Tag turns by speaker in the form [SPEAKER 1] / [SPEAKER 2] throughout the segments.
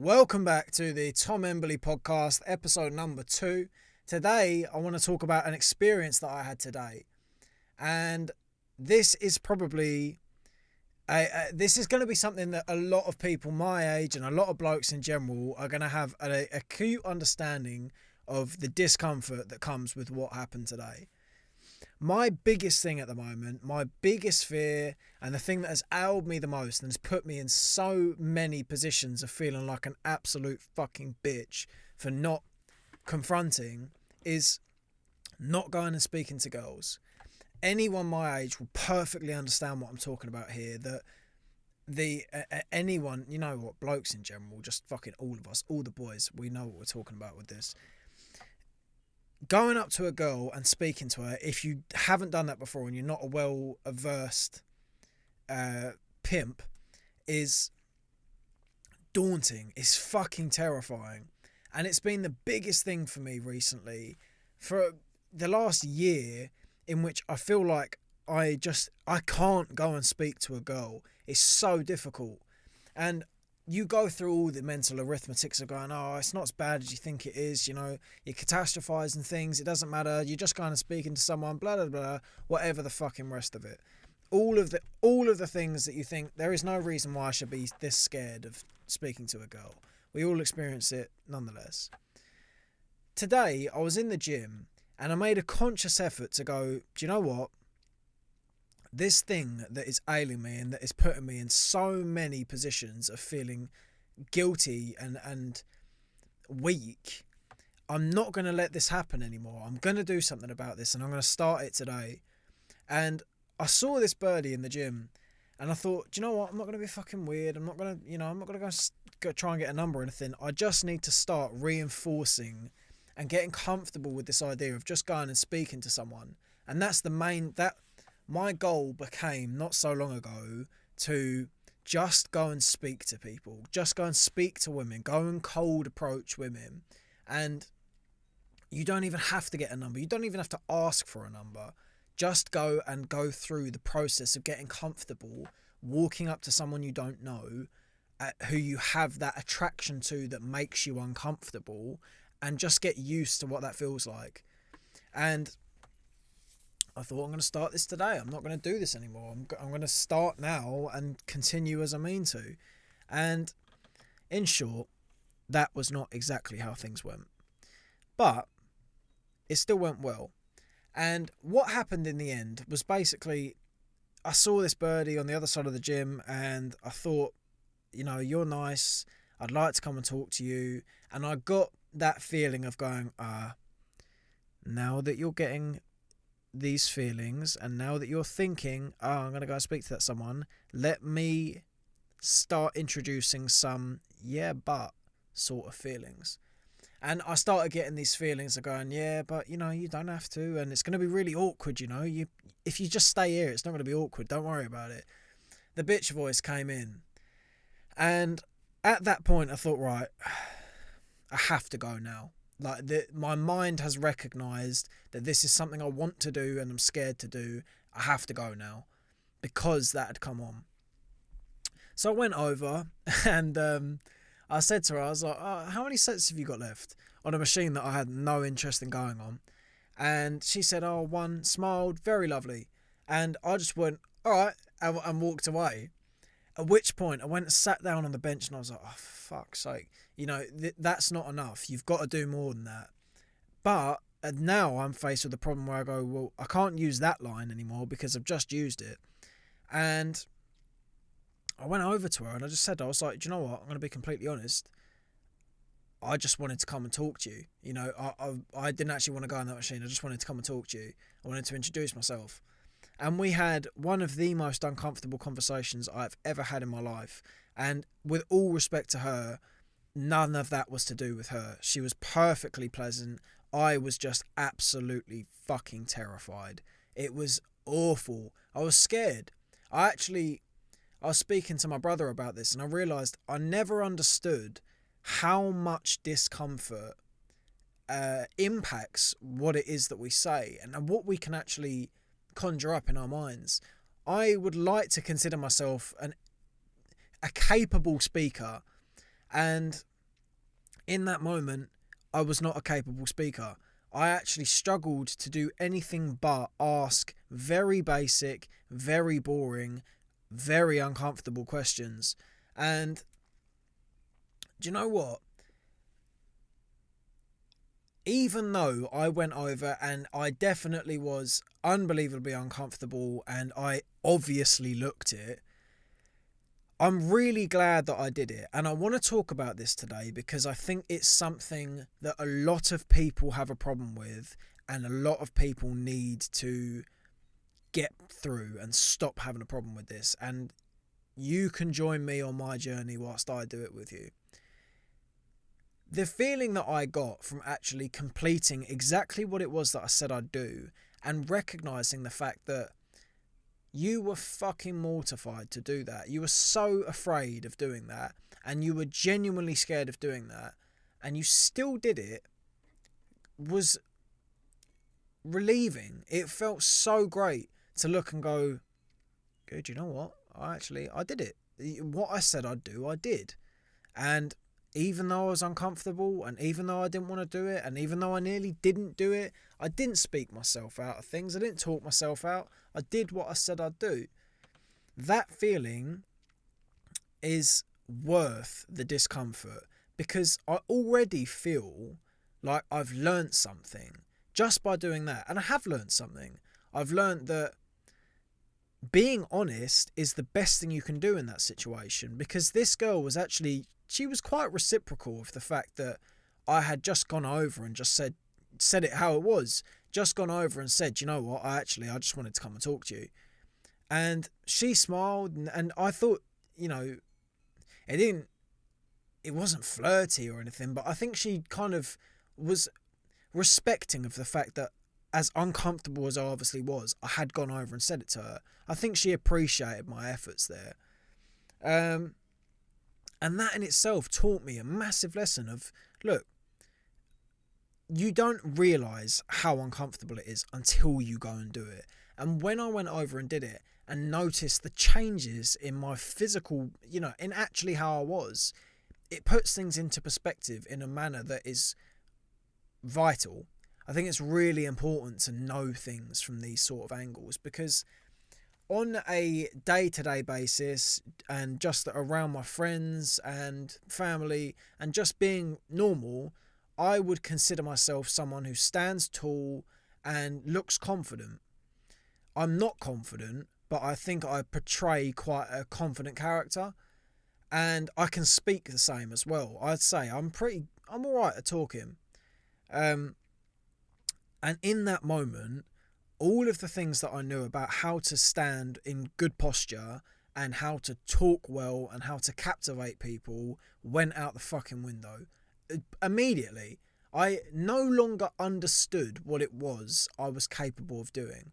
[SPEAKER 1] Welcome back to the Tom Emberley podcast, episode number 2. Today, I want to talk about an experience that I had today. And this is probably, this is going to be something that a lot of people my age and a lot of blokes in general are going to have an acute understanding of the discomfort that comes with what happened today. My biggest thing at the moment, my biggest fear, and the thing that has ailed me the most and has put me in so many positions of feeling like an absolute fucking bitch for not confronting, is not going and speaking to girls. Anyone my age will perfectly understand what I'm talking about here. That anyone, you know what, blokes in general, just fucking all of us, all the boys, we know what we're talking about with this. Going up to a girl and speaking to her, if you haven't done that before and you're not a well-versed pimp, is daunting. It's fucking terrifying. And it's been the biggest thing for me recently, for the last year, in which I feel like I can't go and speak to a girl. It's so difficult. And you go through all the mental arithmetics of going, oh, it's not as bad as you think it is, you know, you're catastrophizing things, it doesn't matter, you're just kind of speaking to someone, blah, blah, blah, whatever the fucking rest of it. All of the things that you think, there is no reason why I should be this scared of speaking to a girl. We all experience it nonetheless. Today, I was in the gym and I made a conscious effort to go, do you know what? This thing that is ailing me and that is putting me in so many positions of feeling guilty and weak, I'm not going to let this happen anymore. I'm going to do something about this and I'm going to start it today. And I saw this birdie in the gym and I thought, do you know what? I'm not going to be fucking weird. I'm not going to go try and get a number or anything. I just need to start reinforcing and getting comfortable with this idea of just going and speaking to someone. And that's my goal became, not so long ago, to just go and speak to people, just go and speak to women, go and cold approach women. And you don't even have to get a number. You don't even have to ask for a number. Just go and go through the process of getting comfortable, walking up to someone you don't know, who you have that attraction to that makes you uncomfortable, and just get used to what that feels like. And I thought, I'm going to start this today. I'm not going to do this anymore. I'm going to start now and continue as I mean to. And in short, that was not exactly how things went. But it still went well. And what happened in the end was basically, I saw this birdie on the other side of the gym and I thought, you know, you're nice. I'd like to come and talk to you. And I got that feeling of going, now that you're getting these feelings and now that you're thinking, I'm going to go and speak to that someone, let me start introducing some but sort of feelings. And I started getting these feelings of going, yeah, but you know, you don't have to, and it's going to be really awkward, you know, if you just stay here, it's not going to be awkward, don't worry about it. The bitch voice came in, and at that point I thought, right, I have to go now. Like, my mind has recognised that this is something I want to do and I'm scared to do. I have to go now, because that had come on. So I went over and I said to her, I was like, how many sets have you got left? On a machine that I had no interest in going on. And she said, one, smiled, very lovely. And I just went, all right, and walked away. At which point I went and sat down on the bench and I was like, oh, for fuck's sake. You know, that's not enough. You've got to do more than that. But now I'm faced with the problem where I go, well, I can't use that line anymore because I've just used it. And I went over to her and I just said, I was like, do you know what? I'm going to be completely honest. I just wanted to come and talk to you. You know, I didn't actually want to go in that machine. I just wanted to come and talk to you. I wanted to introduce myself. And we had one of the most uncomfortable conversations I've ever had in my life. And with all respect to her, none of that was to do with her. She was perfectly pleasant. I was just absolutely fucking terrified. It was awful. I was scared. I was speaking to my brother about this and I realised I never understood how much discomfort impacts what it is that we say and what we can actually conjure up in our minds. I would like to consider myself a capable speaker, and in that moment, I was not a capable speaker. I actually struggled to do anything but ask very basic, very boring, very uncomfortable questions. And do you know what? Even though I went over and I definitely was unbelievably uncomfortable and I obviously looked it, I'm really glad that I did it. And I want to talk about this today because I think it's something that a lot of people have a problem with and a lot of people need to get through and stop having a problem with this. And you can join me on my journey whilst I do it with you. The feeling that I got from actually completing exactly what it was that I said I'd do and recognizing the fact that you were fucking mortified to do that. You were so afraid of doing that and you were genuinely scared of doing that and you still did it was relieving. It felt so great to look and go, good, you know what? I did it. What I said I'd do, I did. And even though I was uncomfortable and even though I didn't want to do it and even though I nearly didn't do it, I didn't speak myself out of things. I didn't talk myself out. I did what I said I'd do. That feeling is worth the discomfort because I already feel like I've learnt something just by doing that. And I have learnt something. I've learnt that being honest is the best thing you can do in that situation because this girl was actually, she was quite reciprocal of the fact that I had just gone over and just said it how it was. Just gone over and said, you know what, I just wanted to come and talk to you. And she smiled and I thought, you know, it wasn't flirty or anything, but I think she kind of was respecting of the fact that as uncomfortable as I obviously was, I had gone over and said it to her. I think she appreciated my efforts there. And that in itself taught me a massive lesson of, look, you don't realise how uncomfortable it is until you go and do it. And when I went over and did it and noticed the changes in my physical, you know, in actually how I was, it puts things into perspective in a manner that is vital. I think it's really important to know things from these sort of angles because on a day-to-day basis and just around my friends and family and just being normal, I would consider myself someone who stands tall and looks confident. I'm not confident, but I think I portray quite a confident character and I can speak the same as well. I'd say I'm all right at talking. And in that moment, all of the things that I knew about how to stand in good posture and how to talk well and how to captivate people went out the fucking window. Immediately, I no longer understood what it was I was capable of doing.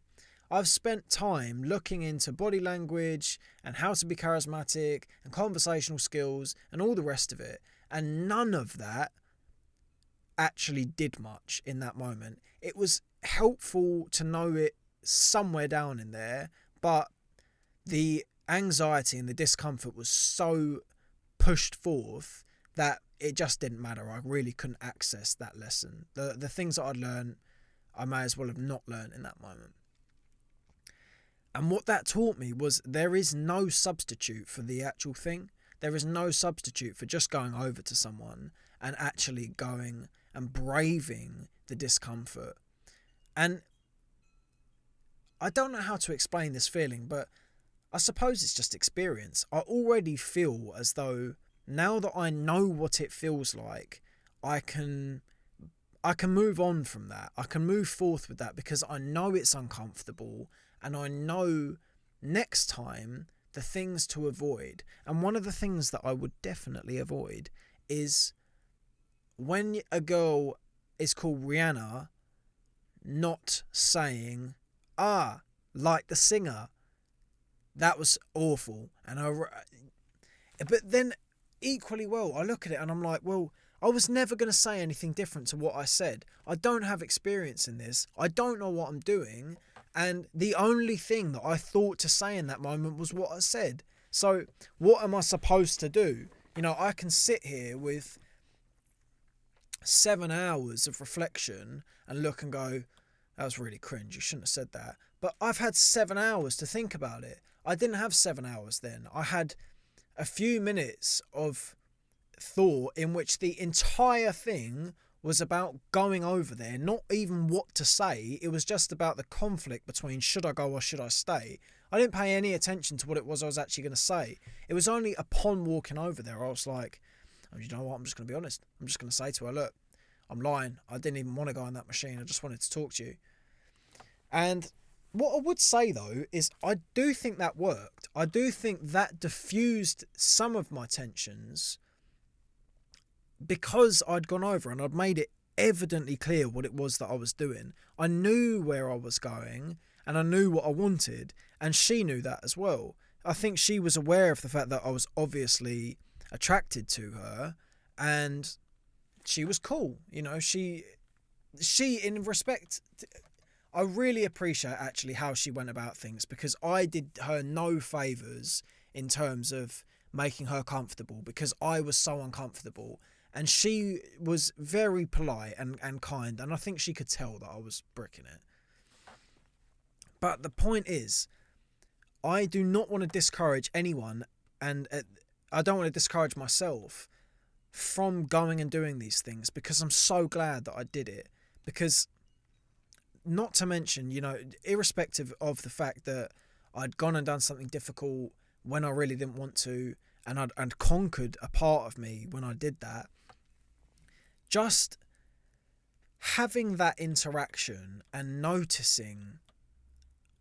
[SPEAKER 1] I've spent time looking into body language and how to be charismatic and conversational skills and all the rest of it, and none of that actually did much in that moment. It was helpful to know it somewhere down in there, but the anxiety and the discomfort was so pushed forth that it just didn't matter. I really couldn't access that lesson. The things that I'd learned, I may as well have not learned in that moment. And what that taught me was there is no substitute for the actual thing. There is no substitute for just going over to someone and actually going and braving the discomfort. And I don't know how to explain this feeling, but I suppose it's just experience. I already feel as though now that I know what it feels like, I can move on from that. I can move forth with that because I know it's uncomfortable and I know next time the things to avoid. And one of the things that I would definitely avoid is when a girl is called Rihanna, not saying, like the singer. That was awful. But then equally well, I look at it and I'm like, well, I was never going to say anything different to what I said. I don't have experience in this. I don't know what I'm doing. And the only thing that I thought to say in that moment was what I said. So what am I supposed to do? You know, I can sit here with 7 hours of reflection and look and go, that was really cringe, you shouldn't have said that. But I've had 7 hours to think about it. I didn't have 7 hours then. I had a few minutes of thought in which the entire thing was about going over there, not even what to say. It was just about the conflict between should I go or should I stay. I didn't pay any attention to what it was I was actually going to say. It was only upon walking over there I was like, oh, you know what, I'm just going to be honest. I'm just going to say to her, look, I'm lying. I didn't even want to go in that machine. I just wanted to talk to you. And what I would say though is I do think that worked. I do think that diffused some of my tensions because I'd gone over and I'd made it evidently clear what it was that I was doing. I knew where I was going and I knew what I wanted, and she knew that as well. I think she was aware of the fact that I was obviously attracted to her, and she was cool. You know, she in respect, I really appreciate actually how she went about things, because I did her no favours in terms of making her comfortable, because I was so uncomfortable. And she was very polite and kind, and I think she could tell that I was bricking it. But the point is, I do not want to discourage anyone, and I don't want to discourage myself from going and doing these things, because I'm so glad that I did it. Because, not to mention, you know, irrespective of the fact that I'd gone and done something difficult when I really didn't want to, and I'd conquered a part of me when I did that, just having that interaction and noticing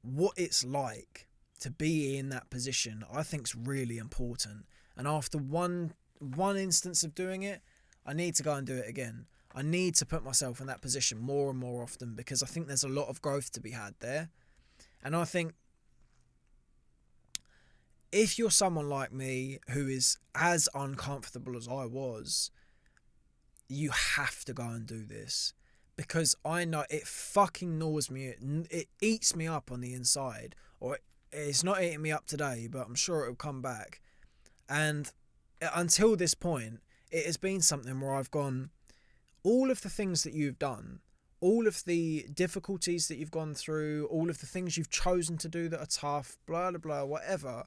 [SPEAKER 1] what it's like to be in that position, I think is really important. And after one instance of doing it, I need to go and do it again. I need to put myself in that position more and more often, because I think there's a lot of growth to be had there. And I think if you're someone like me who is as uncomfortable as I was, you have to go and do this, because I know it fucking gnaws me. It eats me up on the inside, or it's not eating me up today, but I'm sure it'll come back. And until this point, it has been something where I've gone, all of the things that you've done, all of the difficulties that you've gone through, all of the things you've chosen to do that are tough, blah, blah, blah, whatever,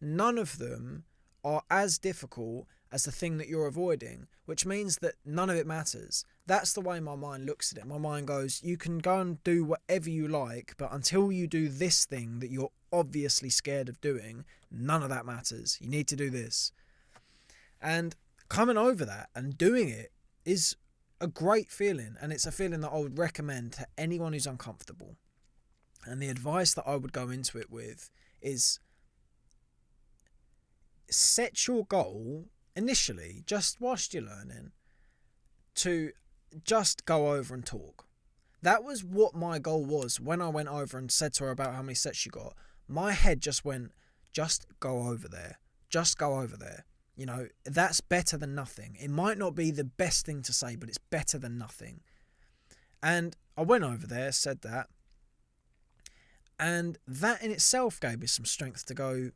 [SPEAKER 1] none of them are as difficult as the thing that you're avoiding, which means that none of it matters. That's the way my mind looks at it. My mind goes, you can go and do whatever you like, but until you do this thing that you're obviously scared of doing, none of that matters. You need to do this. And coming over that and doing it is a great feeling, and it's a feeling that I would recommend to anyone who's uncomfortable. And the advice that I would go into it with is, set your goal initially, just whilst you're learning, to just go over and talk. That was what my goal was when I went over and said to her about how many sets you got. My head just went, just go over there. Just go over there. You know, that's better than nothing. It might not be the best thing to say, but it's better than nothing. And I went over there, said that. And that in itself gave me some strength to go,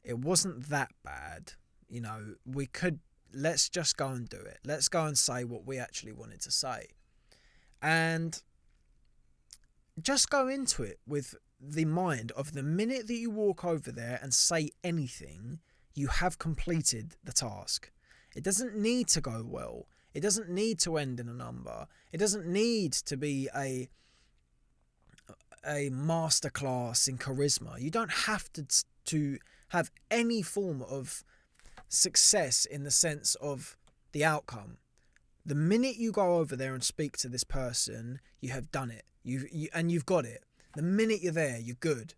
[SPEAKER 1] it wasn't that bad. You know, let's just go and do it. Let's go and say what we actually wanted to say. And just go into it with the mind of the minute that you walk over there and say anything, you have completed the task. It doesn't need to go well. It doesn't need to end in a number. It doesn't need to be a masterclass in charisma. You don't have to have any form of success in the sense of the outcome. The minute you go over there and speak to this person, you have done it. You've got it. The minute you're there, you're good.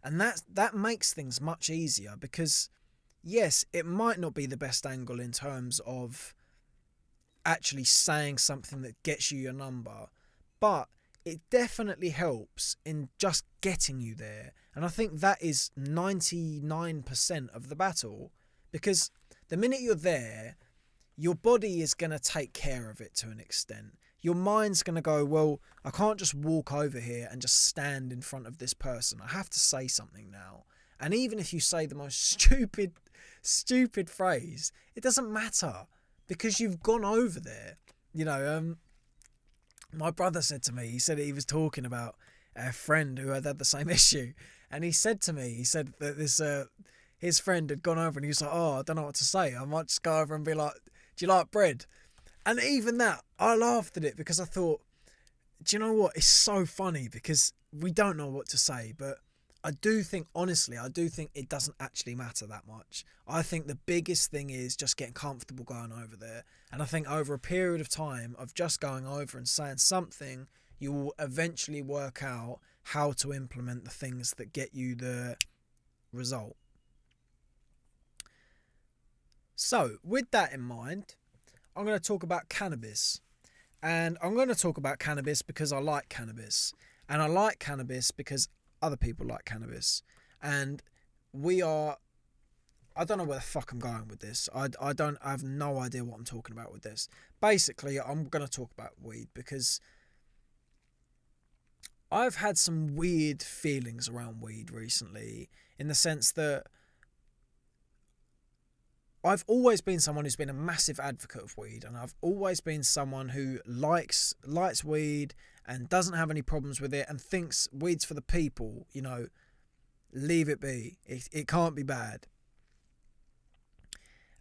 [SPEAKER 1] And that makes things much easier, because yes, it might not be the best angle in terms of actually saying something that gets you your number, but it definitely helps in just getting you there. And I think that is 99% of the battle, because the minute you're there, your body is going to take care of it to an extent. Your mind's going to go, well, I can't just walk over here and just stand in front of this person. I have to say something now. And even if you say the most stupid phrase, it doesn't matter, because you've gone over there. You know, my brother said to me, he said he was talking about a friend who had the same issue, and he said to me, he said that this his friend had gone over and he was like, oh, I don't know what to say. I might just go over and be like, do you like bread? And even that, I laughed at it because I thought, do you know what? It's so funny because we don't know what to say, but I do think, honestly, it doesn't actually matter that much. I think the biggest thing is just getting comfortable going over there. And I think over a period of time of just going over and saying something, you will eventually work out how to implement the things that get you the result. So, with that in mind, I'm going to talk about cannabis. And I'm going to talk about cannabis because I like cannabis. And I like cannabis because other people like cannabis. And I don't know where the fuck I'm going with this. I have no idea what I'm talking about with this. Basically, I'm going to talk about weed because I've had some weird feelings around weed recently, in the sense that I've always been someone who's been a massive advocate of weed, and I've always been someone who likes weed and doesn't have any problems with it and thinks weed's for the people, you know, leave it be. It can't be bad.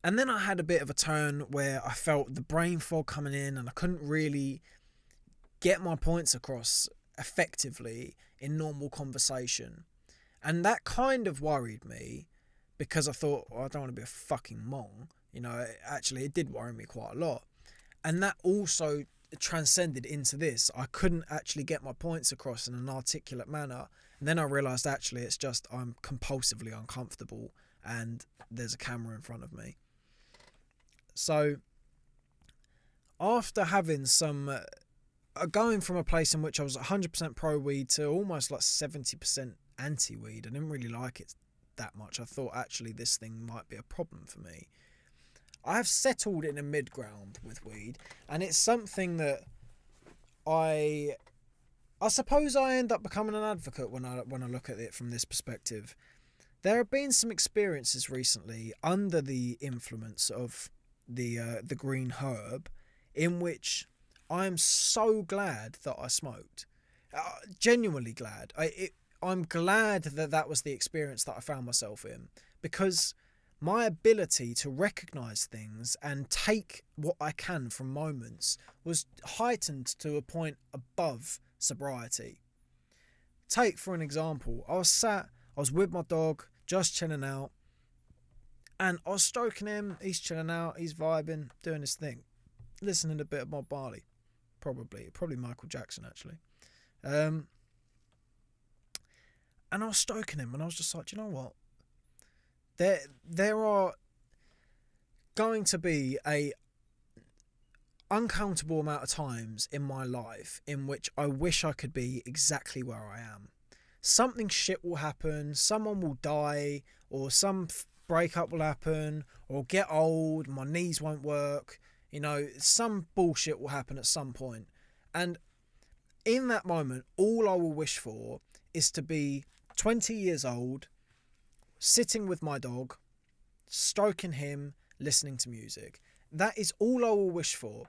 [SPEAKER 1] And then I had a bit of a turn where I felt the brain fog coming in and I couldn't really get my points across effectively in normal conversation. And that kind of worried me, because I thought, I don't want to be a fucking mong. You know, actually, it did worry me quite a lot. And that also transcended into this. I couldn't actually get my points across in an articulate manner. And then I realised, actually, it's just I'm compulsively uncomfortable and there's a camera in front of me. So, after having some... going from a place in which I was 100% pro-weed to almost like 70% anti-weed, I didn't really like it that much. I thought, actually, this thing might be a problem for me. I have settled in a mid-ground with weed, and it's something that I suppose I end up becoming an advocate when I look at it from this perspective. There have been some experiences recently under the influence of the green herb, in which I am so glad that I smoked. Genuinely glad. I'm glad that was the experience that I found myself in, because my ability to recognise things and take what I can from moments was heightened to a point above sobriety. Take, for an example, I was with my dog, just chilling out, and I was stroking him, he's chilling out, he's vibing, doing his thing, listening to a bit of Bob Marley, probably Michael Jackson, actually. And I was stroking him, and I was just like, do you know what? There are going to be a uncountable amount of times in my life in which I wish I could be exactly where I am. Something shit will happen, someone will die, or some breakup will happen, or get old, my knees won't work, you know, some bullshit will happen at some point. And in that moment, all I will wish for is to be 20 years old, sitting with my dog, stroking him, listening to music. That is all I will wish for.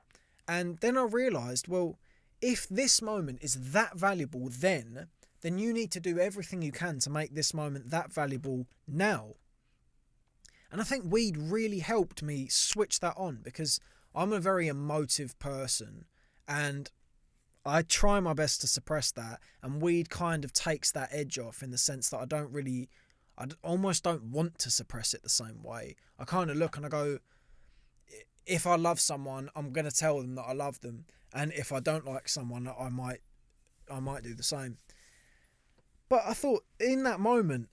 [SPEAKER 1] And then I realised, well, if this moment is that valuable then you need to do everything you can to make this moment that valuable now. And I think weed really helped me switch that on, because I'm a very emotive person and I try my best to suppress that, and weed kind of takes that edge off, in the sense that I almost don't want to suppress it the same way. I kind of look and I go, if I love someone, I'm going to tell them that I love them. And if I don't like someone, I might do the same. But I thought, in that moment,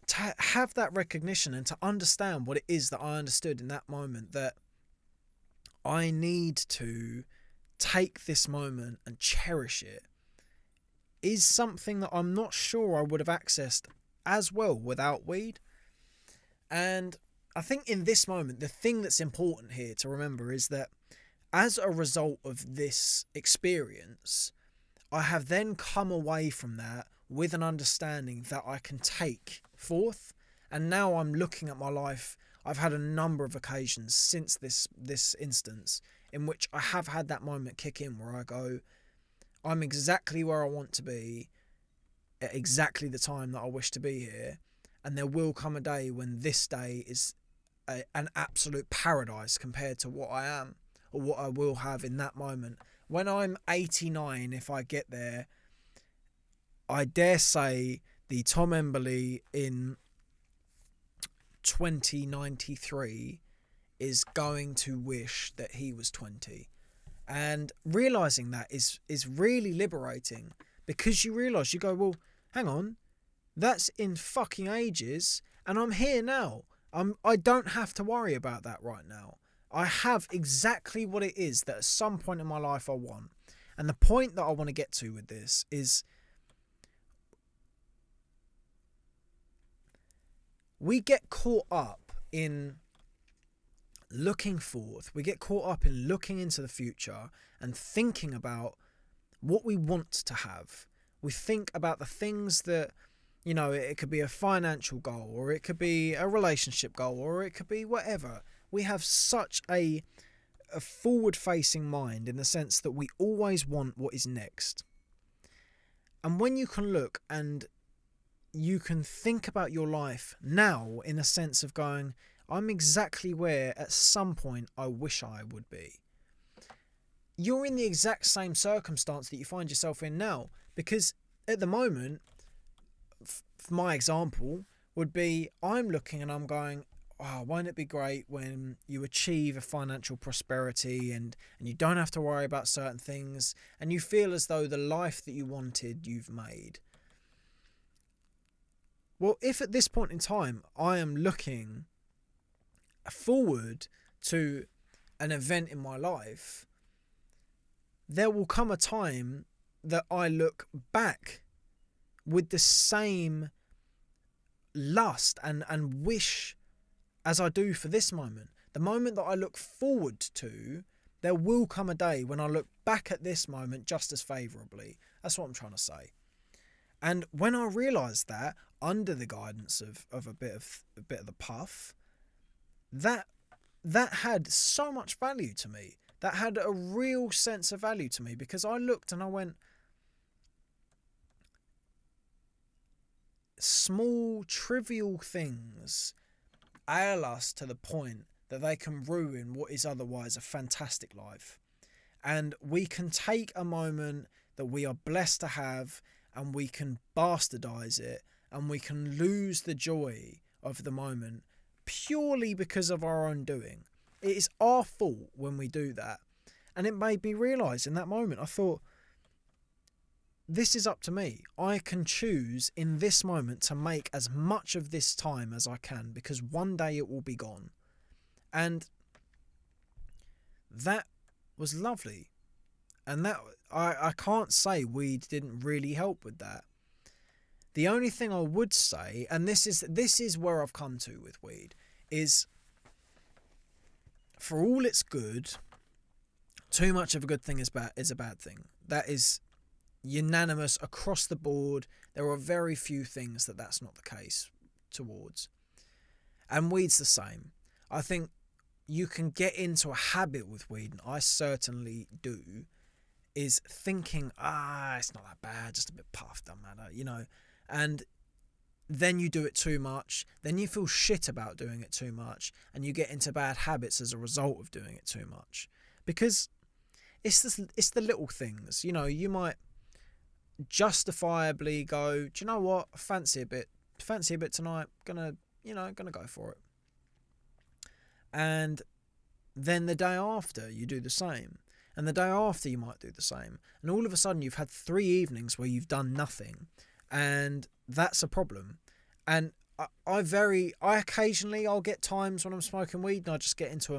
[SPEAKER 1] to have that recognition and to understand what it is that I understood in that moment, that I need to take this moment and cherish it, is something that I'm not sure I would have accessed as well without weed. And I think in this moment, the thing that's important here to remember is that as a result of this experience, I have then come away from that with an understanding that I can take forth And now I'm looking at my life. I've had a number of occasions since this instance in which I have had that moment kick in where I go, I'm exactly where I want to be at exactly the time that I wish to be here. And there will come a day when this day is an absolute paradise compared to what I am or what I will have in that moment. When I'm 89, if I get there, I dare say the Tom Emberley in 2093 is going to wish that he was 20. And realising that is really liberating, because you realise, you go, well, hang on, that's in fucking ages, and I'm here now. I don't have to worry about that right now. I have exactly what it is that at some point in my life I want. And the point that I want to get to with this is, we get caught up in looking forth. We get caught up in looking into the future and thinking about what we want to have. We think about the things that, you know, it could be a financial goal, or it could be a relationship goal, or it could be whatever. We have such a forward-facing mind in the sense that we always want what is next. And when you can look and you can think about your life now in a sense of going, I'm exactly where at some point I wish I would be. You're in the exact same circumstance that you find yourself in now, because at the moment, my example would be, I'm looking and I'm going, oh, won't it be great when you achieve a financial prosperity and you don't have to worry about certain things and you feel as though the life that you wanted, you've made. Well, if at this point in time I am looking forward to an event in my life, there will come a time that I look back with the same lust and wish as I do for this moment. The moment that I look forward to, there will come a day when I look back at this moment just as favourably. That's what I'm trying to say. And when I realised that, under the guidance of a bit of the puff, that had so much value to me. That had a real sense of value to me, because I looked and I went, small trivial things ail us to the point that they can ruin what is otherwise a fantastic life. And we can take a moment that we are blessed to have and we can bastardize it, and we can lose the joy of the moment purely because of our own doing. It is our fault when we do that. And it made me realise in that moment, I thought, this is up to me. I can choose in this moment to make as much of this time as I can, because one day it will be gone. And that was lovely. And that I can't say weed didn't really help with that. The only thing I would say, and this is where I've come to with weed, is for all it's good, too much of a good thing is a bad thing. That is unanimous across the board. There are very few things that's not the case towards. And weed's the same. I think you can get into a habit with weed, and I certainly do, is thinking, it's not that bad, just a bit puffed, doesn't matter, you know. And then you do it too much, then you feel shit about doing it too much, and you get into bad habits as a result of doing it too much. Because it's the little things, you know. You might justifiably go, do you know what, fancy a bit tonight, gonna go for it. And then the day after you do the same, and the day after you might do the same, and all of a sudden you've had 3 evenings where you've done nothing, and that's a problem. And I occasionally, I'll get times when I'm smoking weed and I just get into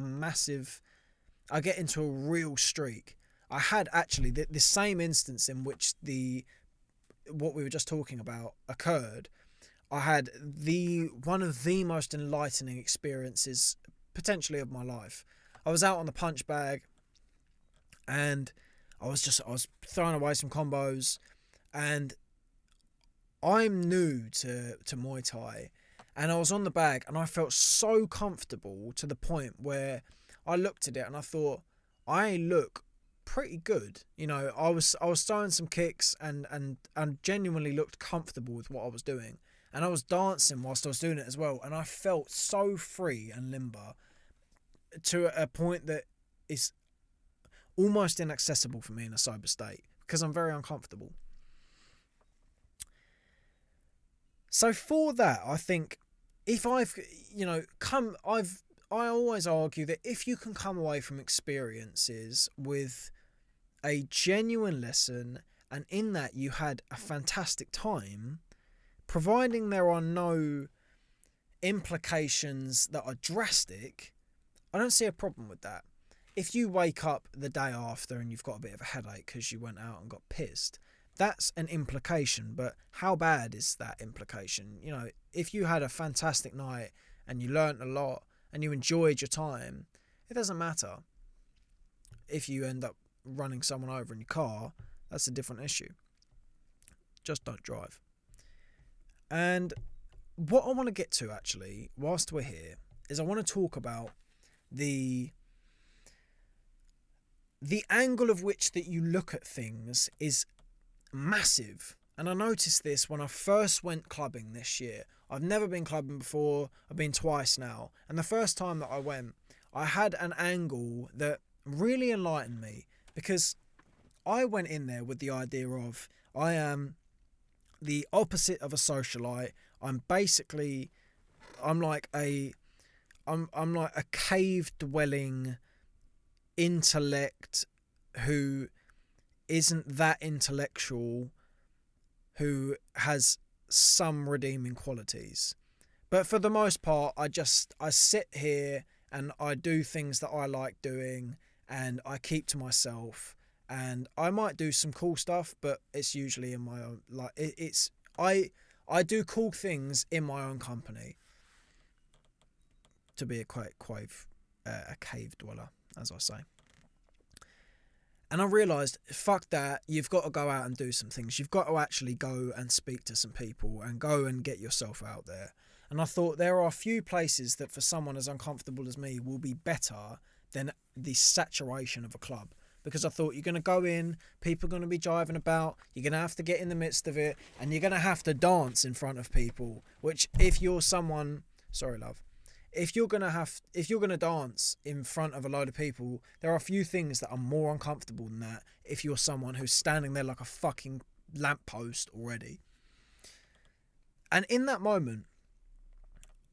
[SPEAKER 1] I get into a real streak. I had actually the same instance in which what we were just talking about occurred. I had one of the most enlightening experiences potentially of my life. I was out on the punch bag, and I was throwing away some combos, and I'm new to Muay Thai, And I was on the bag and I felt so comfortable to the point where I looked at it and I thought, I look pretty good. You know, I was throwing some kicks and genuinely looked comfortable with what I was doing. And I was dancing whilst I was doing it as well. And I felt so free and limber to a point that is almost inaccessible for me in a sober state because I'm very uncomfortable. So for that, I think if I've, you know, I always argue that if you can come away from experiences with a genuine lesson and in that you had a fantastic time, providing there are no implications that are drastic, I don't see a problem with that. If you wake up the day after and you've got a bit of a headache because you went out and got pissed, that's an implication, but how bad is that implication? You know, if you had a fantastic night and you learnt a lot and you enjoyed your time, it doesn't matter. If you end up running someone over in your car, that's a different issue. Just don't drive. And what I want to get to actually, whilst we're here, is I want to talk about the angle of which that you look at things is massive. And I noticed this when I first went clubbing this year. I've never been clubbing before. I've been twice now. And the first time that I went, I had an angle that really enlightened me, because I went in there with the idea of, I am the opposite of a socialite. I'm like a cave dwelling intellect who isn't that intellectual, who has some redeeming qualities. But for the most part, I sit here and I do things that I like doing and I keep to myself, and I might do some cool stuff, but it's usually in my own, I do cool things in my own company, to be a cave dweller, as I say. And I realised, fuck that, you've got to go out and do some things. You've got to actually go and speak to some people and go and get yourself out there. And I thought there are a few places that for someone as uncomfortable as me will be better than the saturation of a club. Because I thought, you're going to go in, people are going to be jiving about, you're going to have to get in the midst of it, and you're going to have to dance in front of people, which if you're someone, sorry love, if you're going to dance in front of a load of people, there are a few things that are more uncomfortable than that if you're someone who's standing there like a fucking lamppost already. And in that moment,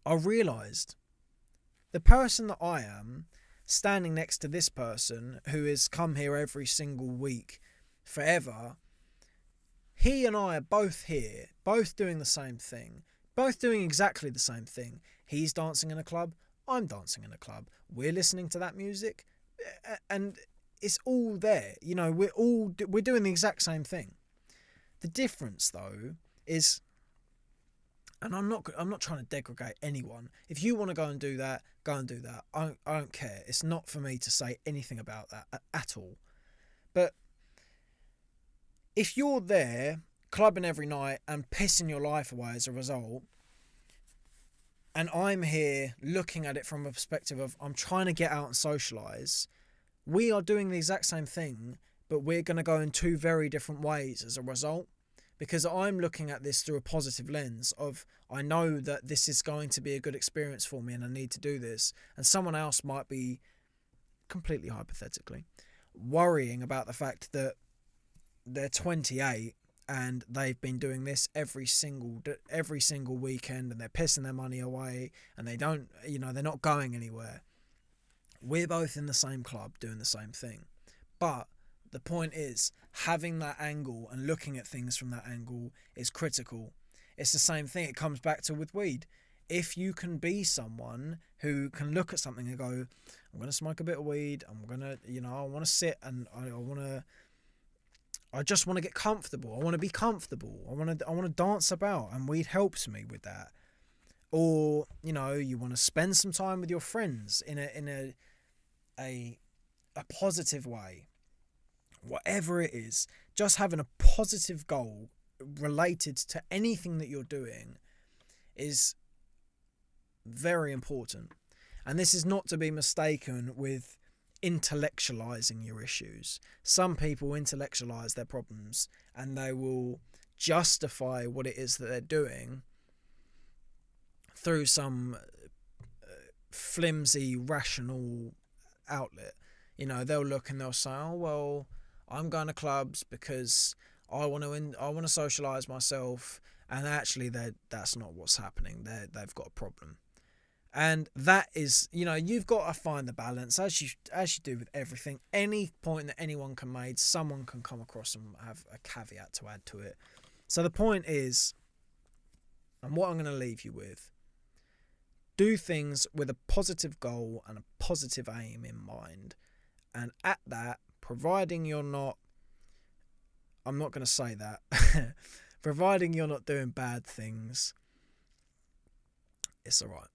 [SPEAKER 1] I realised the person that I am, standing next to this person who has come here every single week forever, he and I are both here, both doing the same thing, both doing exactly the same thing. He's dancing in a club, I'm dancing in a club, we're listening to that music, and it's all there. You know, we're doing the exact same thing. The difference though is, and I'm not trying to degrade anyone. If you want to go and do that, go and do that. I don't care. It's not for me to say anything about that at all. But if you're there clubbing every night and pissing your life away as a result, and I'm here looking at it from a perspective of I'm trying to get out and socialise, we are doing the exact same thing, but we're going to go in two very different ways as a result. Because I'm looking at this through a positive lens of, I know that this is going to be a good experience for me and I need to do this. And someone else might be, completely hypothetically, worrying about the fact that they're 28 and they've been doing this every single weekend and they're pissing their money away and they don't, they're not going anywhere. We're both in the same club doing the same thing. But the point is, having that angle and looking at things from that angle is critical. It's the same thing. It comes back to with weed. If you can be someone who can look at something and go, I'm going to smoke a bit of weed, I'm going to, I want to sit and I just want to get comfortable. I want to be comfortable. I want to dance about, and weed helps me with that. Or, you want to spend some time with your friends in a positive way. Whatever it is, just having a positive goal related to anything that you're doing is Very important. And this is not to be mistaken with intellectualizing your issues. Some people intellectualize their problems and they will justify what it is that they're doing through some flimsy rational outlet. You know, they'll look and they'll say, oh well, I'm going to clubs because I want to socialize myself, and actually that's not what's happening. They've got a problem. And that is, you know, you've got to find the balance as you do with everything. Any point that anyone can make, someone can come across and have a caveat to add to it. So the point is, and what I'm going to leave you with, do things with a positive goal and a positive aim in mind. And at that, providing you're not, I'm not going to say that, providing you're not doing bad things, it's all right.